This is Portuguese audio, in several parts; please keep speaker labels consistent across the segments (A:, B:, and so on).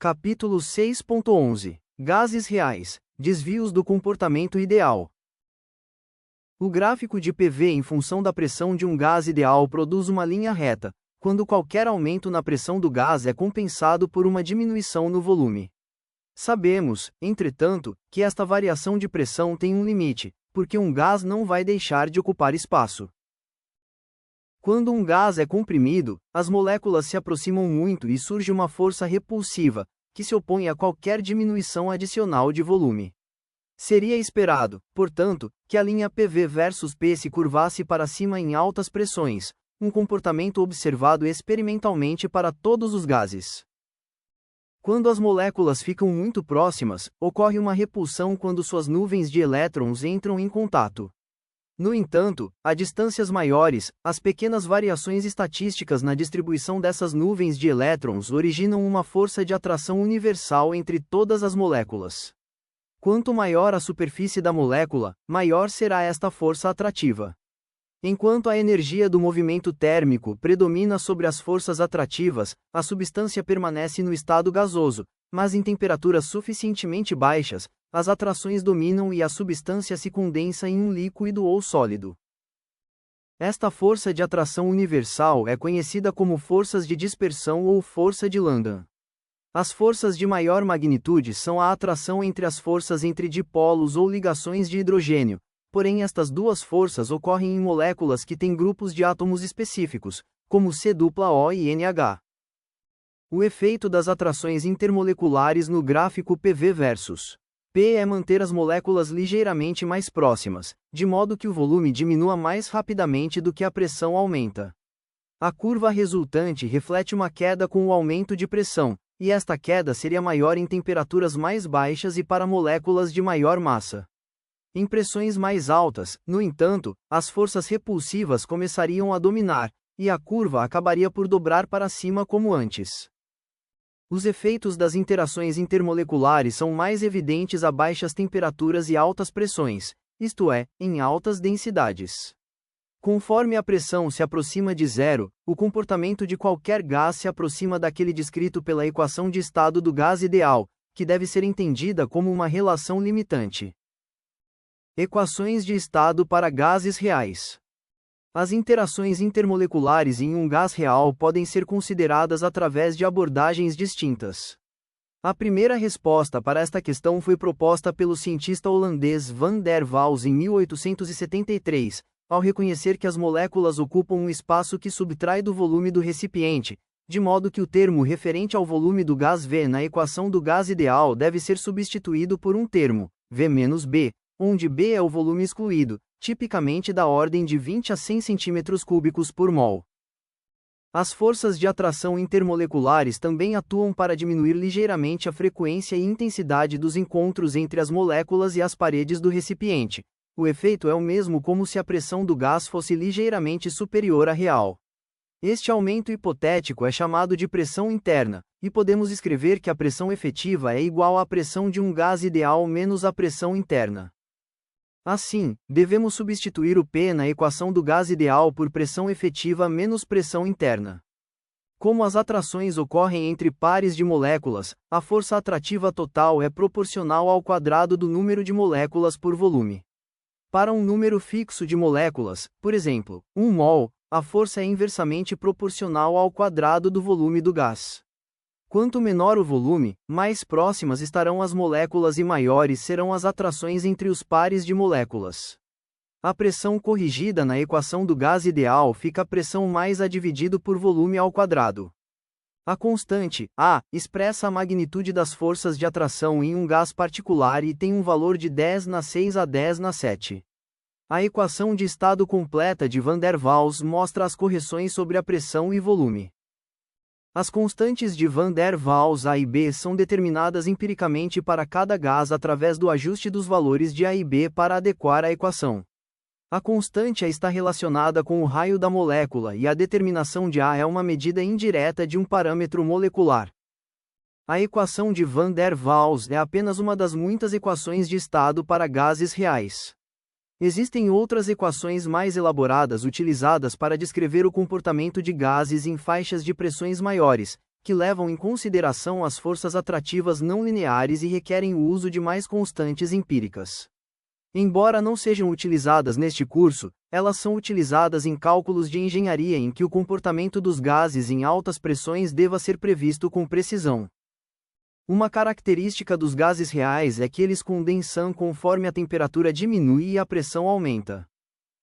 A: Capítulo 6.11 Gases reais, desvios do comportamento ideal. O gráfico de PV em função da pressão de um gás ideal produz uma linha reta, quando qualquer aumento na pressão do gás é compensado por uma diminuição no volume. Sabemos, entretanto, que esta variação de pressão tem um limite, porque um gás não vai deixar de ocupar espaço. Quando um gás é comprimido, as moléculas se aproximam muito e surge uma força repulsiva, que se opõe a qualquer diminuição adicional de volume. Seria esperado, portanto, que a linha PV versus P se curvasse para cima em altas pressões, um comportamento observado experimentalmente para todos os gases. Quando as moléculas ficam muito próximas, ocorre uma repulsão quando suas nuvens de elétrons entram em contato. No entanto, a distâncias maiores, as pequenas variações estatísticas na distribuição dessas nuvens de elétrons originam uma força de atração universal entre todas as moléculas. Quanto maior a superfície da molécula, maior será esta força atrativa. Enquanto a energia do movimento térmico predomina sobre as forças atrativas, a substância permanece no estado gasoso, mas em temperaturas suficientemente baixas, as atrações dominam e a substância se condensa em um líquido ou sólido. Esta força de atração universal é conhecida como forças de dispersão ou força de Landau. As forças de maior magnitude são a atração entre as forças entre dipolos ou ligações de hidrogênio, porém estas duas forças ocorrem em moléculas que têm grupos de átomos específicos, como C-O e NH. O efeito das atrações intermoleculares no gráfico PV versus P é manter as moléculas ligeiramente mais próximas, de modo que o volume diminua mais rapidamente do que a pressão aumenta. A curva resultante reflete uma queda com o aumento de pressão, e esta queda seria maior em temperaturas mais baixas e para moléculas de maior massa. Em pressões mais altas, no entanto, as forças repulsivas começariam a dominar, e a curva acabaria por dobrar para cima como antes. Os efeitos das interações intermoleculares são mais evidentes a baixas temperaturas e altas pressões, isto é, em altas densidades. Conforme a pressão se aproxima de zero, o comportamento de qualquer gás se aproxima daquele descrito pela equação de estado do gás ideal, que deve ser entendida como uma relação limitante. Equações de estado para gases reais. As interações intermoleculares em um gás real podem ser consideradas através de abordagens distintas. A primeira resposta para esta questão foi proposta pelo cientista holandês Van der Waals em 1873, ao reconhecer que as moléculas ocupam um espaço que subtrai do volume do recipiente, de modo que o termo referente ao volume do gás V na equação do gás ideal deve ser substituído por um termo, V-B, onde B é o volume excluído, tipicamente da ordem de 20 a 100 cm3 por mol. As forças de atração intermoleculares também atuam para diminuir ligeiramente a frequência e intensidade dos encontros entre as moléculas e as paredes do recipiente. O efeito é o mesmo como se a pressão do gás fosse ligeiramente superior à real. Este aumento hipotético é chamado de pressão interna, e podemos escrever que a pressão efetiva é igual à pressão de um gás ideal menos a pressão interna. Assim, devemos substituir o P na equação do gás ideal por pressão efetiva menos pressão interna. Como as atrações ocorrem entre pares de moléculas, a força atrativa total é proporcional ao quadrado do número de moléculas por volume. Para um número fixo de moléculas, por exemplo, 1 mol, a força é inversamente proporcional ao quadrado do volume do gás. Quanto menor o volume, mais próximas estarão as moléculas e maiores serão as atrações entre os pares de moléculas. A pressão corrigida na equação do gás ideal fica a pressão mais A dividido por volume ao quadrado. A constante, A, expressa a magnitude das forças de atração em um gás particular e tem um valor de 10 na 6 a 10 na 7. A equação de estado completa de Van der Waals mostra as correções sobre a pressão e volume. As constantes de Van der Waals A e B são determinadas empiricamente para cada gás através do ajuste dos valores de A e B para adequar a equação. A constante A está relacionada com o raio da molécula e a determinação de A é uma medida indireta de um parâmetro molecular. A equação de Van der Waals é apenas uma das muitas equações de estado para gases reais. Existem outras equações mais elaboradas utilizadas para descrever o comportamento de gases em faixas de pressões maiores, que levam em consideração as forças atrativas não lineares e requerem o uso de mais constantes empíricas. Embora não sejam utilizadas neste curso, elas são utilizadas em cálculos de engenharia em que o comportamento dos gases em altas pressões deva ser previsto com precisão. Uma característica dos gases reais é que eles condensam conforme a temperatura diminui e a pressão aumenta.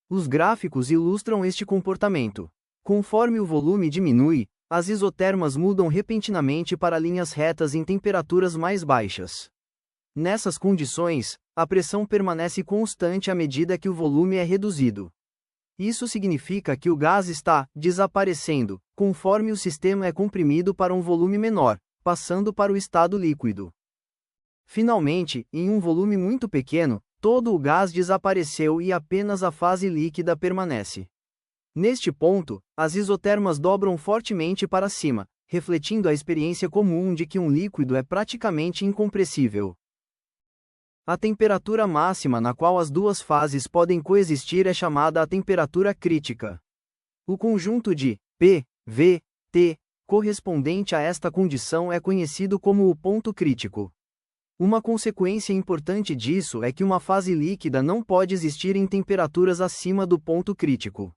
A: Os gráficos ilustram este comportamento. Conforme o volume diminui, as isotermas mudam repentinamente para linhas retas em temperaturas mais baixas. Nessas condições, a pressão permanece constante à medida que o volume é reduzido. Isso significa que o gás está desaparecendo, conforme o sistema é comprimido para um volume menor, passando para o estado líquido. Finalmente, em um volume muito pequeno, todo o gás desapareceu e apenas a fase líquida permanece. Neste ponto, as isotermas dobram fortemente para cima, refletindo a experiência comum de que um líquido é praticamente incompressível. A temperatura máxima na qual as duas fases podem coexistir é chamada a temperatura crítica. O conjunto de P, V, T, correspondente a esta condição é conhecido como o ponto crítico. Uma consequência importante disso é que uma fase líquida não pode existir em temperaturas acima do ponto crítico.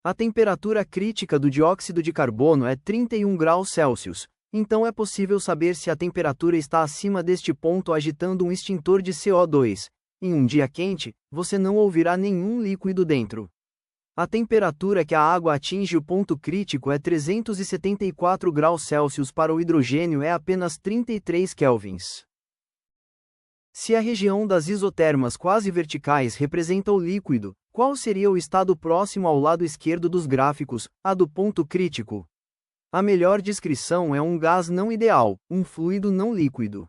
A: A temperatura crítica do dióxido de carbono é 31 graus Celsius, então é possível saber se a temperatura está acima deste ponto agitando um extintor de CO2. Em um dia quente, você não ouvirá nenhum líquido dentro. A temperatura que a água atinge o ponto crítico é 374 graus Celsius, para o hidrogênio é apenas 33 kelvins. Se a região das isotermas quase verticais representa o líquido, qual seria o estado próximo ao lado esquerdo dos gráficos, a do ponto crítico? A melhor descrição é um gás não ideal, um fluido não líquido.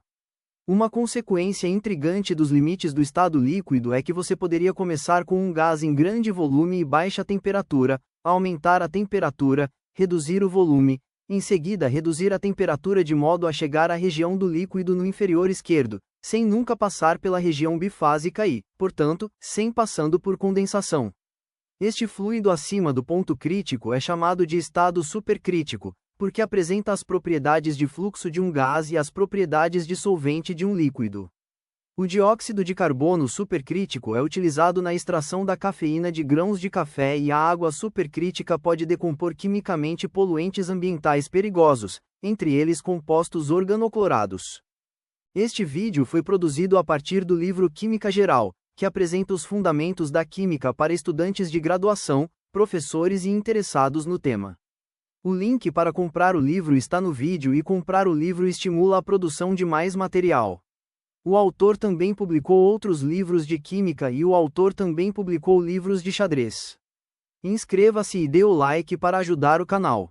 A: Uma consequência intrigante dos limites do estado líquido é que você poderia começar com um gás em grande volume e baixa temperatura, aumentar a temperatura, reduzir o volume, em seguida reduzir a temperatura de modo a chegar à região do líquido no inferior esquerdo, sem nunca passar pela região bifásica e, portanto, sem passando por condensação. Este fluido acima do ponto crítico é chamado de estado supercrítico, porque apresenta as propriedades de fluxo de um gás e as propriedades de solvente de um líquido. O dióxido de carbono supercrítico é utilizado na extração da cafeína de grãos de café e a água supercrítica pode decompor quimicamente poluentes ambientais perigosos, entre eles compostos organoclorados. Este vídeo foi produzido a partir do livro Química Geral, que apresenta os fundamentos da química para estudantes de graduação, professores e interessados no tema. O link para comprar o livro está no vídeo e comprar o livro estimula a produção de mais material. O autor também publicou outros livros de química e o autor também publicou livros de xadrez. Inscreva-se e dê o like para ajudar o canal.